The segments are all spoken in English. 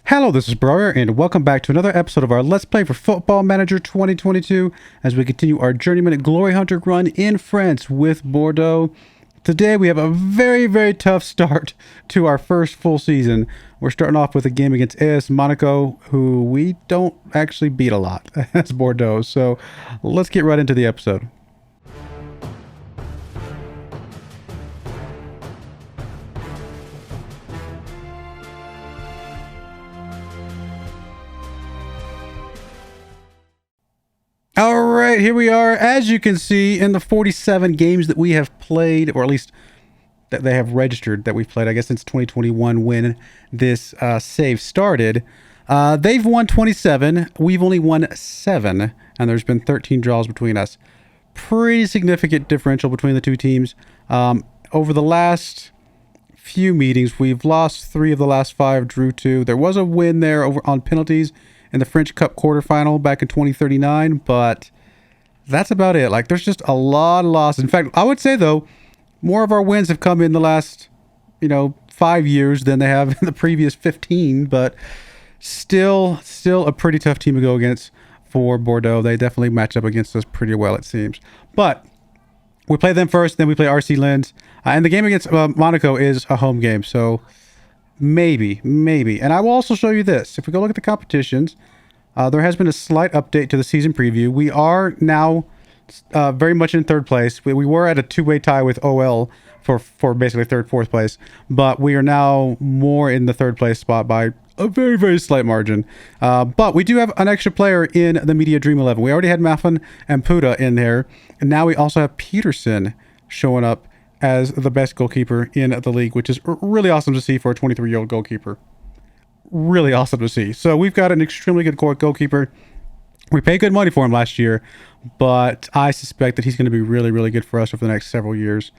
Hello, this is Broyar, and welcome back to another episode of our Let's Play for Football Manager 2022 as we continue our Journeyman Glory Hunter run in France with Bordeaux. Today we have a very tough start to our first full season. We're starting off with a game against AS Monaco, who we don't actually beat a lot as Bordeaux, so let's get right into the episode. All right, here we are. As you can see, in the 47 games that we have played, or at least that they have registered that we've played, I guess since 2021 when this save started, they've won 27. We've only won 7, and there's been 13 draws between us. Pretty significant differential between the two teams. Over the last few meetings, we've lost 3 of the last 5, drew 2. There was a win there over on penalties in the French Cup quarterfinal back in 2039, but that's about it. Like, there's just a lot of losses. In fact, I would say, though, more of our wins have come in the last, 5 years than they have in the previous 15, but still a pretty tough team to go against for Bordeaux. They definitely match up against us pretty well, it seems. But we play them first, then we play RC Lens, and the game against Monaco is a home game, so maybe. And I will also show you this. If we go look at the competitions, there has been a slight update to the season preview. We are now very much in third place. We were at a two-way tie with OL for basically third, fourth place, but we are now more in the third place spot by a very slight margin. But we do have an extra player in the Media Dream 11. We already had Maffin and Puda in there, and now we also have Peterson showing up as the best goalkeeper in the league, which is really awesome to see for a 23-year-old goalkeeper. Really awesome to see. So we've got an extremely good goalkeeper. We paid good money for him last year, but I suspect that he's going to be really good for us over the next several years,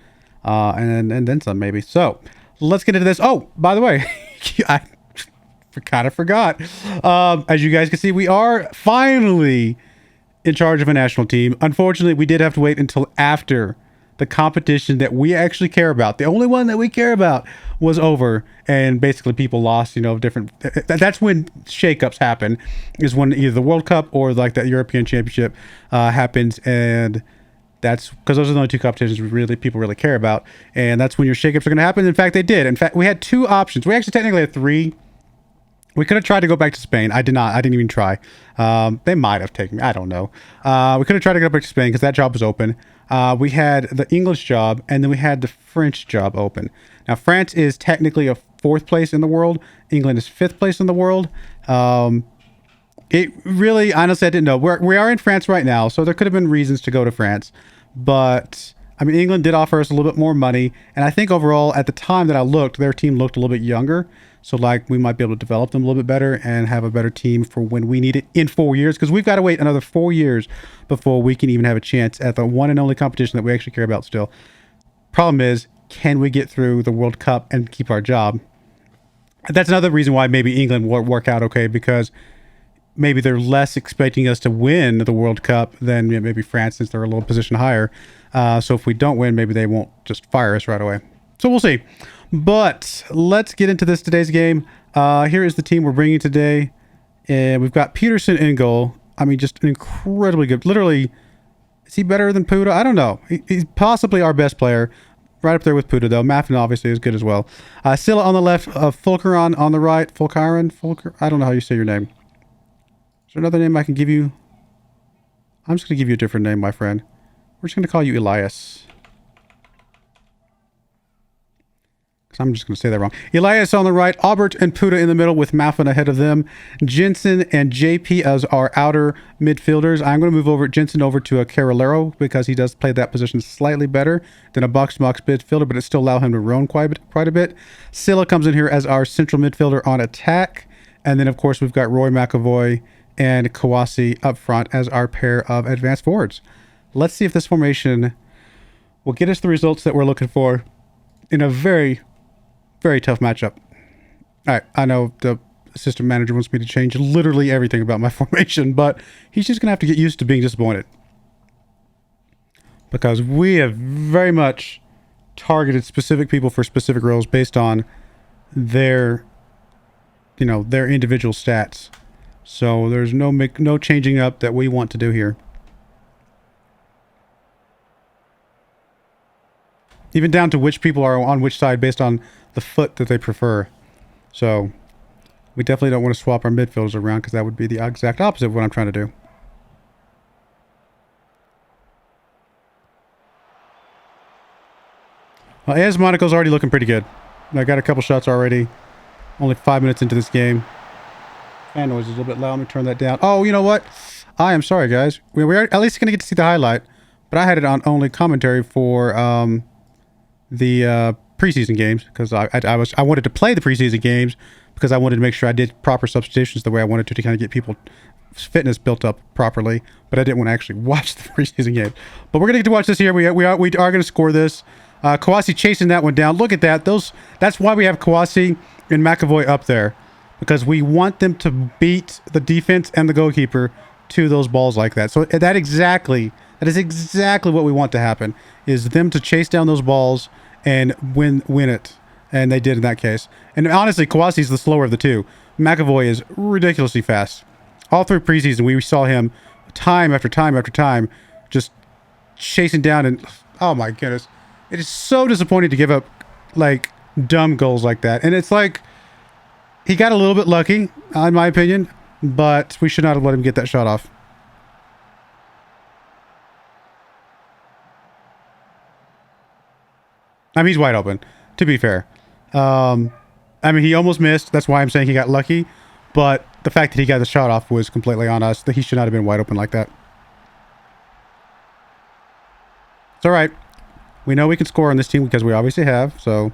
and then some maybe. So let's get into this. Oh, by the way, I kind of forgot. As you guys can see, we are finally in charge of a national team. Unfortunately, we did have to wait until after the competition that we actually care about, the only one that we care about, was over, and basically people lost, different. That's when shakeups happen, is when either the World Cup or like that European Championship happens, and that's because those are the only two competitions people really care about, and that's when your shakeups are going to happen. In fact, they did. In fact, we had 2 options. We actually technically had 3. We could have tried to go back to Spain. I did not. I didn't even try. They might have taken me. I don't know. We could have tried to go back to Spain because that job was open. We had the English job, and then we had the French job open. Now, France is technically a 4th place in the world. England is 5th place in the world. It really, honestly, I didn't know. We are in France right now, so there could have been reasons to go to France. But, I mean, England did offer us a little bit more money. And I think overall, at the time that I looked, their team looked a little bit younger. So, like, we might be able to develop them a little bit better and have a better team for when we need it in 4 years. Because we've got to wait another 4 years before we can even have a chance at the one and only competition that we actually care about still. Problem is, can we get through the World Cup and keep our job? That's another reason why maybe England will work out okay, because maybe they're less expecting us to win the World Cup than maybe France, since they're a little position higher. So if we don't win, maybe they won't just fire us right away. So we'll see. But let's get into today's game. Here is the team we're bringing today. And we've got Peterson in goal. I mean, just incredibly good. Literally, is he better than Puda? I don't know. He's possibly our best player. Right up there with Puda, though. Maffin obviously is good as well. Silla on the left, Fulcaron on the right. Fulcaron? I don't know how you say your name. Is there another name I can give you? I'm just going to give you a different name, my friend. We're just going to call you Elias. I'm just going to say that wrong. Elias on the right, Aubert and Puda in the middle with Maffin ahead of them. Jensen and JP as our outer midfielders. I'm going to move Jensen over to a Carolero because he does play that position slightly better than a box-to-box midfielder, but it still allows him to roam quite a bit. Silla comes in here as our central midfielder on attack. And then, of course, we've got Roy McAvoy and Kawasi up front as our pair of advanced forwards. Let's see if this formation will get us the results that we're looking for in a very tough matchup. All right, I know the assistant manager wants me to change literally everything about my formation, but he's just going to have to get used to being disappointed. Because we have very much targeted specific people for specific roles based on their you know, their individual stats. So there's no changing up that we want to do here. Even down to which people are on which side based on the foot that they prefer. So we definitely don't want to swap our midfielders around because that would be the exact opposite of what I'm trying to do. Well, AS Monaco's already looking pretty good. I got a couple shots already. Only 5 minutes into this game. Fan noise is a little bit loud. Let me turn that down. Oh, you know what? I am sorry, guys. We're at least going to get to see the highlight. But I had it on only commentary for the preseason games. Because I wanted to play the preseason games. Because I wanted to make sure I did proper substitutions the way I wanted to kind of get people's fitness built up properly. But I didn't want to actually watch the preseason games. But we're going to get to watch this here. We are going to score this. Kouassi chasing that one down. Look at that. That's why we have Kouassi and McAvoy up there. Because we want them to beat the defense and the goalkeeper to those balls like that. So that is exactly what we want to happen. Is them to chase down those balls and win it. And they did in that case. And honestly, Kouassi's the slower of the two. McAvoy is ridiculously fast. All through preseason, we saw him time after time after time just chasing down and... Oh my goodness. It is so disappointing to give up, like, dumb goals like that. And it's like... He got a little bit lucky, in my opinion, but we should not have let him get that shot off. I mean, he's wide open, to be fair. I mean, he almost missed. That's why I'm saying he got lucky. But the fact that he got the shot off was completely on us. That he should not have been wide open like that. It's all right. We know we can score on this team because we obviously have. So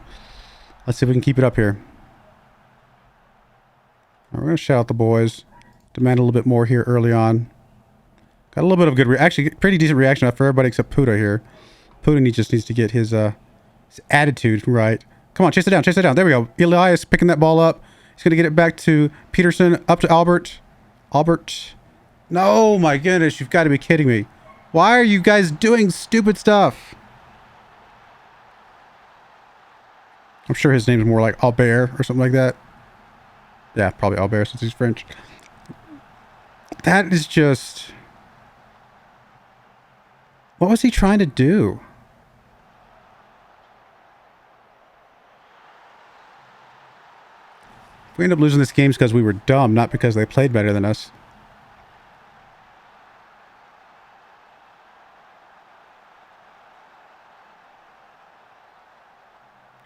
let's see if we can keep it up here. We're going to shout out the boys. Demand a little bit more here early on. Got a little bit of good... Actually, pretty decent reaction for everybody except Puda here. Puda just needs to get his attitude right. Come on, chase it down, chase it down. There we go. Elias picking that ball up. He's going to get it back to Peterson. Up to Albert. Albert. No, my goodness. You've got to be kidding me. Why are you guys doing stupid stuff? I'm sure his name's more like Albert or something like that. Yeah, probably Albert since he's French. That is just... What was he trying to do? We end up losing this game because we were dumb, not because they played better than us.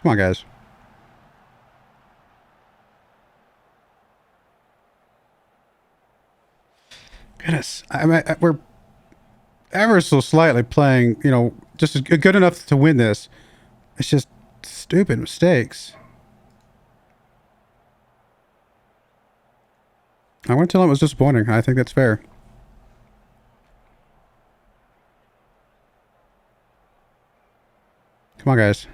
Come on, guys. Goodness, we're ever so slightly playing, you know, just good enough to win this. It's just stupid mistakes. I want to tell him it was disappointing. I think that's fair. Come on, guys.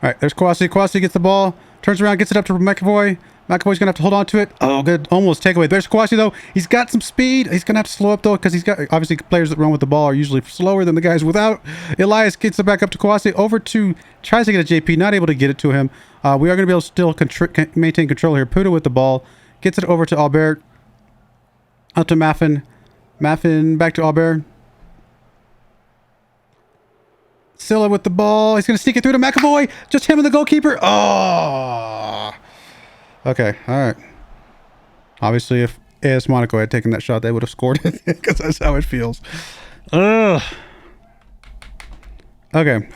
All right, there's Kouassi. Kouassi gets the ball, turns around, gets it up to McAvoy. McAvoy's going to have to hold on to it. Oh, good. Almost takeaway. There's Kouassi, though. He's got some speed. He's going to have to slow up, though, because he's got... Obviously, players that run with the ball are usually slower than the guys without. Elias gets it back up to Kouassi. Over to... Tries to get a JP. Not able to get it to him. We are going to be able to still maintain control here. Puda with the ball. Gets it over to Albert. Out to Maffin. Maffin back to Albert. Silla with the ball. He's going to sneak it through to McAvoy. Just him and the goalkeeper. Oh. Okay. All right. Obviously, if AS Monaco had taken that shot, they would have scored it because that's how it feels. Ugh. Okay.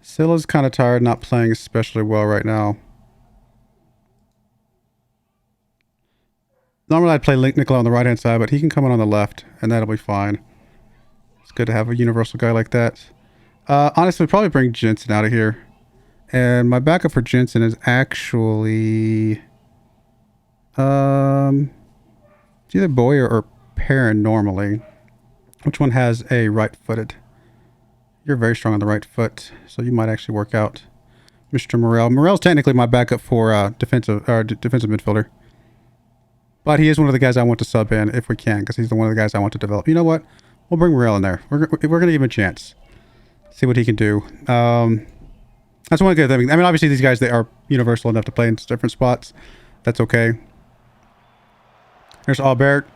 Silla's kind of tired, not playing especially well right now. Normally I'd play Nicola on the right-hand side, but he can come in on the left, and that'll be fine. It's good to have a universal guy like that. Honestly, probably bring Jensen out of here. And my backup for Jensen is actually... it's either Broyar or Perrin normally. Which one has a right-footed? You're very strong on the right foot, so you might actually work out. Mr. Morel. Morel's technically my backup for defensive midfielder. But he is one of the guys I want to sub in if we can, because he's one of the guys I want to develop. You know what? We'll bring Morel in there. We're going to give him a chance. See what he can do. That's one good thing. I mean, obviously these guys, they are universal enough to play in different spots. That's okay. There's Albert.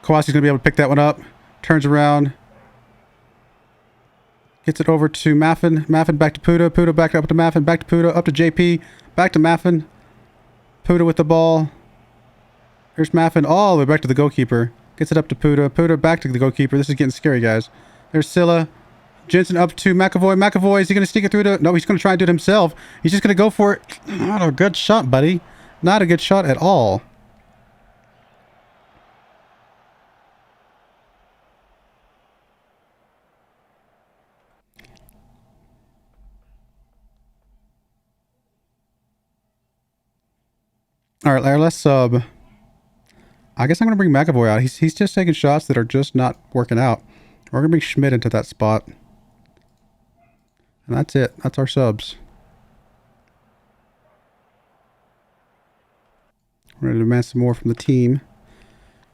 Kawasi's going to be able to pick that one up. Turns around. Gets it over to Maffin. Maffin back to Puda. Puda back up to Maffin. Back to Puda. Up to JP. Back to Maffin. Puda with the ball. Here's Maffin all the way back to the goalkeeper. Gets it up to Puda. Puda back to the goalkeeper. This is getting scary, guys. There's Scylla. Jensen up to McAvoy. McAvoy, is he going to sneak it through to... No, he's going to try and do it himself. He's just going to go for it. Not a good shot, buddy. Not a good shot at all. All right, let's sub. I guess I'm going to bring McAvoy out. He's just taking shots that are just not working out. We're going to bring Schmidt into that spot. And that's it. That's our subs. We're going to demand some more from the team.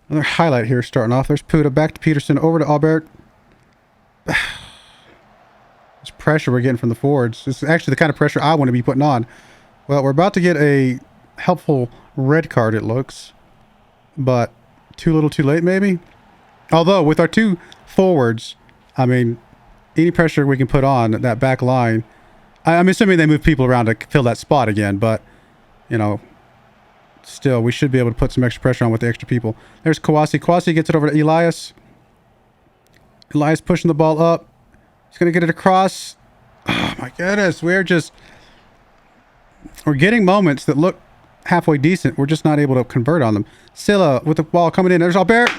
Another highlight here starting off. There's Puda. Back to Peterson. Over to Albert. This pressure we're getting from the forwards. This is actually the kind of pressure I want to be putting on. Well, we're about to get a helpful red card, it looks. But too little too late, maybe? Although, with our two forwards, I mean, any pressure we can put on that back line, I'm assuming they move people around to fill that spot again, but, you know, still, we should be able to put some extra pressure on with the extra people. There's Kawasi. Kawasi gets it over to Elias. Elias pushing the ball up. He's going to get it across. Oh, my goodness. We're getting moments that look halfway decent. We're just not able to convert on them. Scylla with the ball coming in. There's Albert.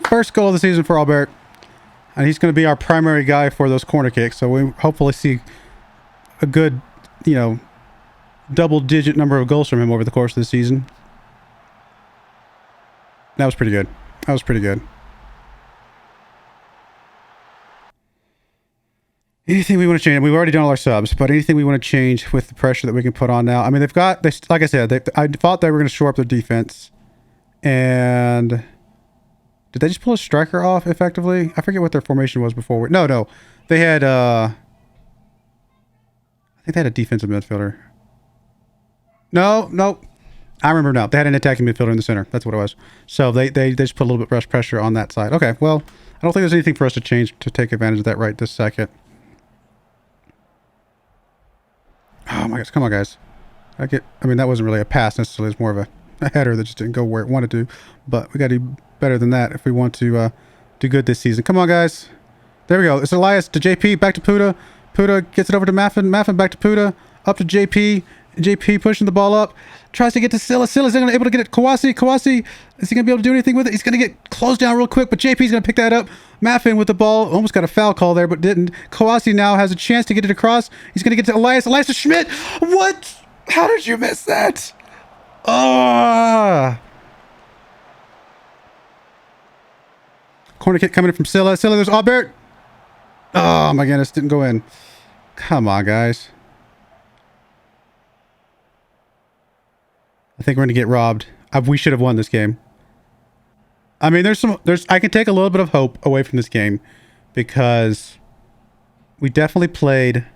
First goal of the season for Albert. And he's going to be our primary guy for those corner kicks. So we hopefully see a good, you know, double-digit number of goals from him over the course of the season. That was pretty good. That was pretty good. Anything we want to change? We've already done all our subs, but anything we want to change with the pressure that we can put on now? I mean, like I said, I thought they were going to shore up their defense. And did they just pull a striker off effectively? I forget what their formation was before. No. They had, I think they had a defensive midfielder. No. I remember now. They had an attacking midfielder in the center. That's what it was. So they just put a little bit less pressure on that side. Okay, well, I don't think there's anything for us to change to take advantage of that right this second. Oh my gosh, come on, guys. I mean, that wasn't really a pass necessarily. It's more of a header that just didn't go where it wanted to. But we got to do better than that if we want to do good this season. Come on, guys. There we go. It's Elias to JP, back to Puda. Puda gets it over to Maffin. Maffin back to Puda. Up to JP. JP pushing the ball up. Tries to get to Scylla. Scylla's not able to get it. Kawasi, is he going to be able to do anything with it? He's going to get closed down real quick, but JP's going to pick that up. Maffin with the ball. Almost got a foul call there, but didn't. Kawasi now has a chance to get it across. He's going to get to Elias. Elias to Schmidt. What? How did you miss that? Ah. Corner kick coming in from Scylla. Scylla, there's Albert. Oh, my goodness. Didn't go in. Come on, guys. I think we're going to get robbed. We should have won this game. I mean, I can take a little bit of hope away from this game because we definitely played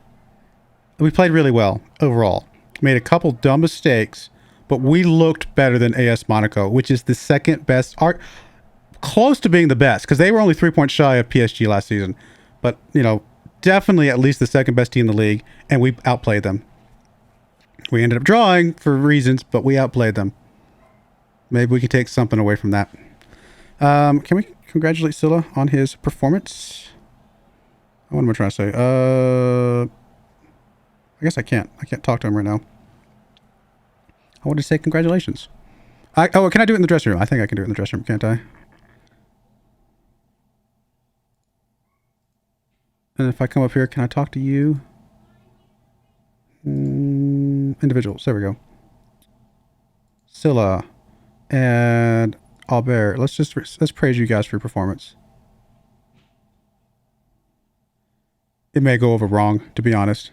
really well overall. Made a couple dumb mistakes, but we looked better than AS Monaco, which is the second best, close to being the best, because they were only 3 points shy of PSG last season. But, you know, definitely at least the second best team in the league, and we outplayed them. We ended up drawing for reasons, but we outplayed them. Maybe we can take something away from that. Can we congratulate Scylla on his performance? What am I trying to say? I guess I can't. I can't talk to him right now. I wanted to say congratulations. Oh, can I do it in the dressing room? I think I can do it in the dressing room, can't I? And if I come up here, can I talk to you? Individuals. There we go. Scylla and Albert. Let's praise you guys for your performance. it may go over wrong, to be honest.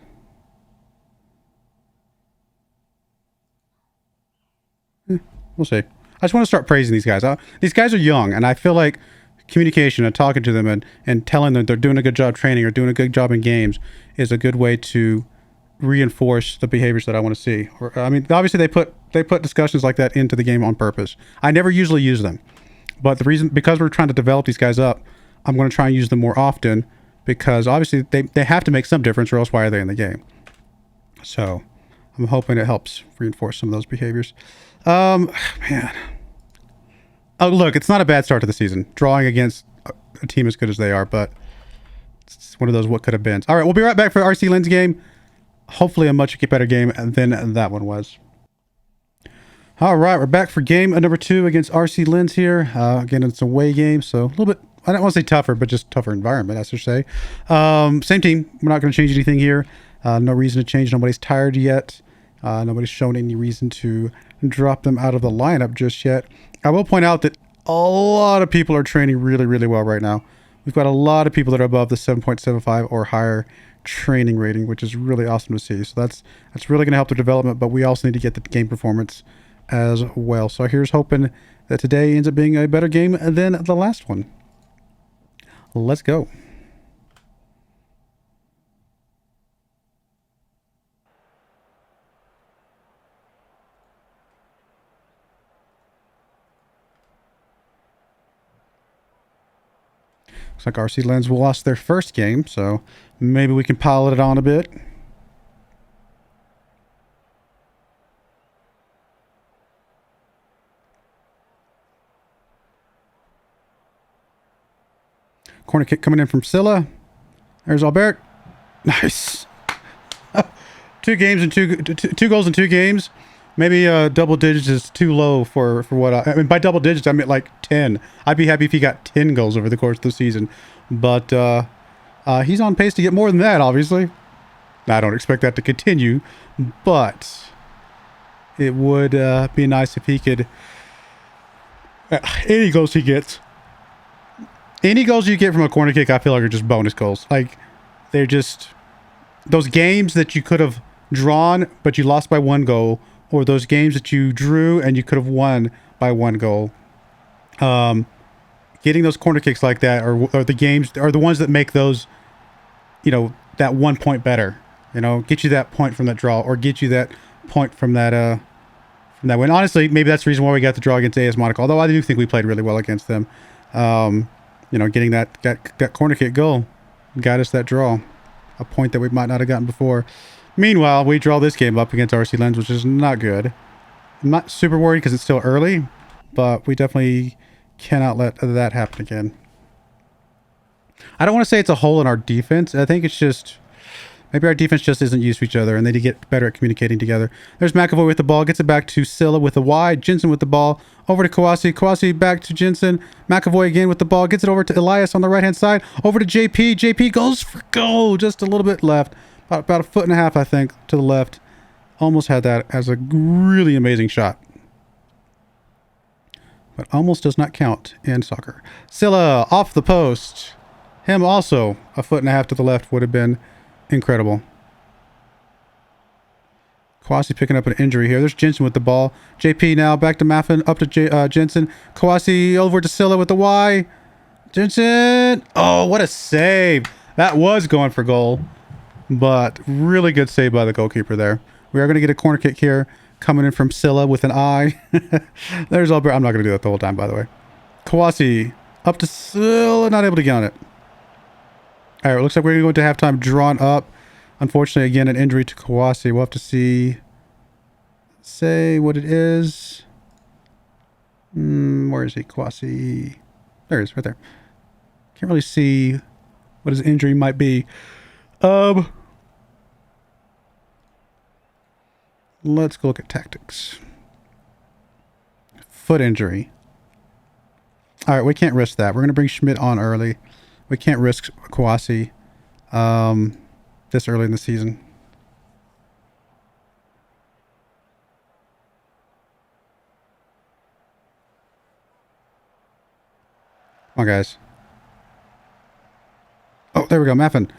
We'll see. I just want to start praising these guys. These guys are young, and I feel like communication and talking to them and telling them they're doing a good job training or doing a good job in games is a good way to reinforce the behaviors that I want to see. Or, I mean, obviously they put discussions like that into the game on purpose. I never usually use them, but the reason, because we're trying to develop these guys up, I'm going to try and use them more often, because obviously they have to make some difference, or else why are they in the game? So I'm hoping it helps reinforce some of those behaviors. Man. Oh, look, it's not a bad start to the season. Drawing against a team as good as they are, but it's one of those what could have been. All right, we'll be right back for RC Lynn's game. Hopefully a much better game than that one was. All right, we're back for game number 2 against RC Lynn's here. Again, it's a away game, so a little bit, I don't want to say tougher, but just tougher environment, I should say. Same team. We're not going to change anything here. No reason to change. Nobody's tired yet. Nobody's shown any reason to drop them out of the lineup just yet. I will point out that a lot of people are training really, really well right now. We've got a lot of people that are above the 7.75 or higher training rating, which is really awesome to see. So that's really going to help their development, but we also need to get the game performance as well. So here's hoping that today ends up being a better game than the last one. Let's go. Looks like RC Lens lost their first game, so maybe we can pilot it on a bit. Corner kick coming in from Scylla. There's Albert. Nice. 2 games and two goals in 2 games. Maybe double digits is too low for what I mean. By double digits, I mean like 10. I'd be happy if he got 10 goals over the course of the season. But he's on pace to get more than that, obviously. I don't expect that to continue, but it would be nice if he could... any goals he gets. Any goals you get from a corner kick, I feel like are just bonus goals. Like, they're just... those games that you could have drawn, but you lost by 1 goal, or those games that you drew and you could have won by 1 goal. Getting those corner kicks like that are the games, are the ones that make those, you know, that 1 point better. You know, get you that point from that draw, or get you that point from that win. Honestly, maybe that's the reason why we got the draw against AS Monaco. Although I do think we played really well against them. You know, getting that corner kick goal got us that draw, a point that we might not have gotten before. Meanwhile, we draw this game up against RC Lens, which is not good. I'm not super worried because it's still early, but we definitely cannot let that happen again. I don't want to say it's a hole in our defense. I think it's just... maybe our defense just isn't used to each other, and they need to get better at communicating together. There's McAvoy with the ball. Gets it back to Scylla with the Y. Jensen with the ball. Over to Kawasi. Kawasi back to Jensen. McAvoy again with the ball. Gets it over to Elias on the right-hand side. Over to JP. JP goes for goal. Just a little bit left. About 1.5 feet, I think, to the left. Almost had that as a really amazing shot. But almost does not count in soccer. Scylla off the post. Him also 1.5 feet to the left would have been incredible. Kawasi picking up an injury here. There's Jensen with the ball. JP now back to Maffin. Up to Jensen. Kawasi over to Scylla with the Y. Jensen. Oh, what a save. That was going for goal. But really good save by the goalkeeper there. We are going to get a corner kick here. Coming in from Scylla with an I. There's Albert. I'm not going to do that the whole time, by the way. Kawasi up to Scylla. Not able to get on it. All right, looks like we're going to halftime drawn up. Unfortunately, again, an injury to Kawasi. We'll have to say what it is. Where is he? Kawasi. There he is, right there. Can't really see what his injury might be. Let's go look at tactics. Foot injury. All right, we can't risk that. We're going to bring Schmidt on early. We can't risk Kawasi this early in the season. Come on, guys. Oh, there we go. Maffin.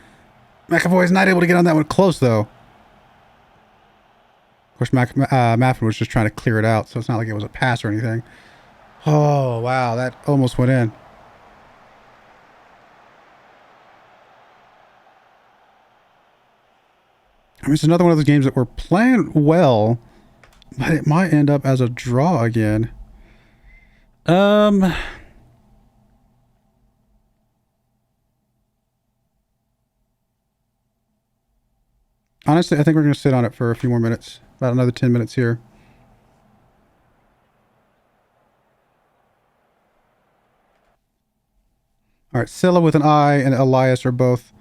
McAvoy's not able to get on that one close, though. Of course, Maffin was just trying to clear it out, so it's not like it was a pass or anything. Oh, wow. That almost went in. I mean, it's another one of those games that we're playing well, but it might end up as a draw again. Honestly, I think we're going to sit on it for a few more minutes. About another 10 minutes here. All right, Scylla with an I and Elias are both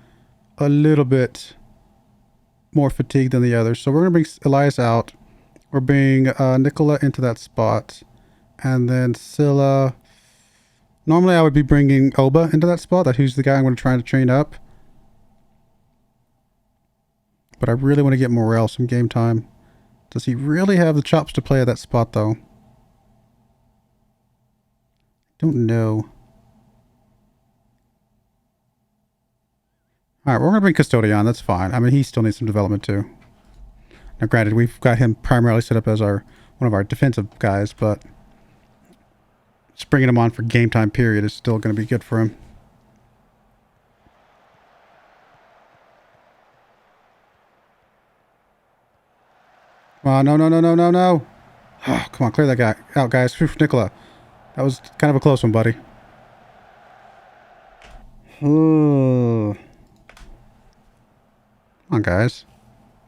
a little bit more fatigued than the others. So we're going to bring Elias out. We're bringing Nicola into that spot. And then Scylla. Normally I would be bringing Oba into that spot. Who's the guy I'm going to try to train up. But I really want to get Morel some game time. Does he really have the chops to play at that spot, though? Don't know. Alright, we're going to bring Custodian. That's fine. I mean, he still needs some development, too. Now, granted, we've got him primarily set up as one of our defensive guys, but just bringing him on for game time period is still going to be good for him. Oh, no. Oh, come on, clear that guy out, guys. Phew, Nicola. That was kind of a close one, buddy. Oh. Come on, guys.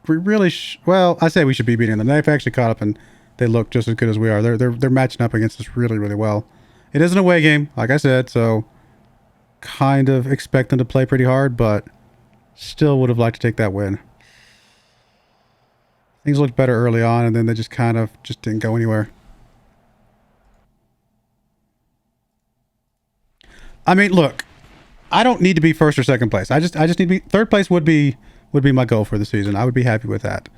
We really well, I say we should be beating them. They've actually caught up and they look just as good as we are. They're matching up against us really, really well. It is an away game, like I said, so kind of expect them to play pretty hard, but still would have liked to take that win. Things looked better early on, and then they just kind of just didn't go anywhere. I mean, look, I don't need to be first or second place. I just need to be third place would be my goal for the season. I would be happy with that.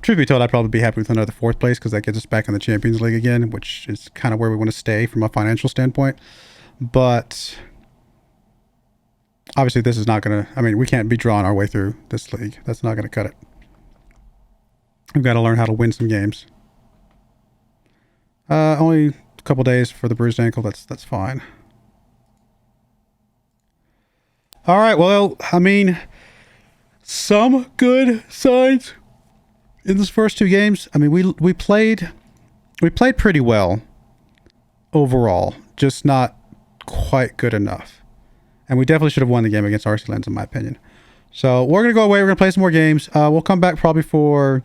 Truth be told, I'd probably be happy with another fourth place because that gets us back in the Champions League again, which is kind of where we want to stay from a financial standpoint. But obviously, this is not going to. I mean, we can't be drawing our way through this league. That's not going to cut it. We've got to learn how to win some games. Only a couple days for the bruised ankle. That's fine. All right. Well, I mean, some good signs in these first two games. I mean, we played pretty well overall, just not quite good enough. And we definitely should have won the game against RC Lens, in my opinion. So we're gonna go away. We're gonna play some more games. We'll come back probably for,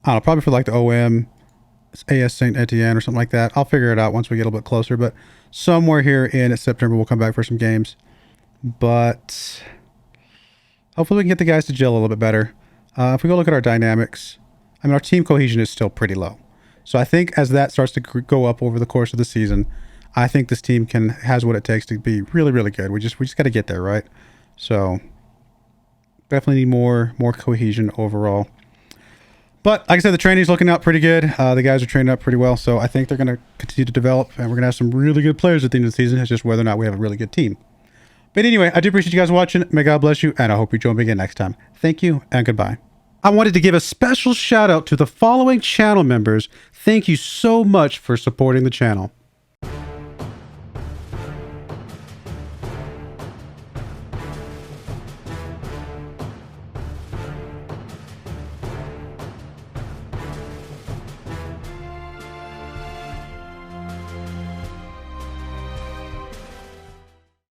I don't know, probably for like the OM, AS Saint Etienne or something like that. I'll figure it out once we get a little bit closer. But somewhere here in September, we'll come back for some games. But hopefully we can get the guys to gel a little bit better. If we go look at our dynamics, I mean, our team cohesion is still pretty low. So I think as that starts to go up over the course of the season, I think this team has what it takes to be really, really good. We just got to get there, right? So definitely need more cohesion overall. But like I said, the training's looking out pretty good. The guys are training up pretty well. So I think they're going to continue to develop, and we're going to have some really good players at the end of the season. It's just whether or not we have a really good team. But anyway, I do appreciate you guys watching. May God bless you, and I hope you join me again next time. Thank you, and goodbye. I wanted to give a special shout out to the following channel members. Thank you so much for supporting the channel.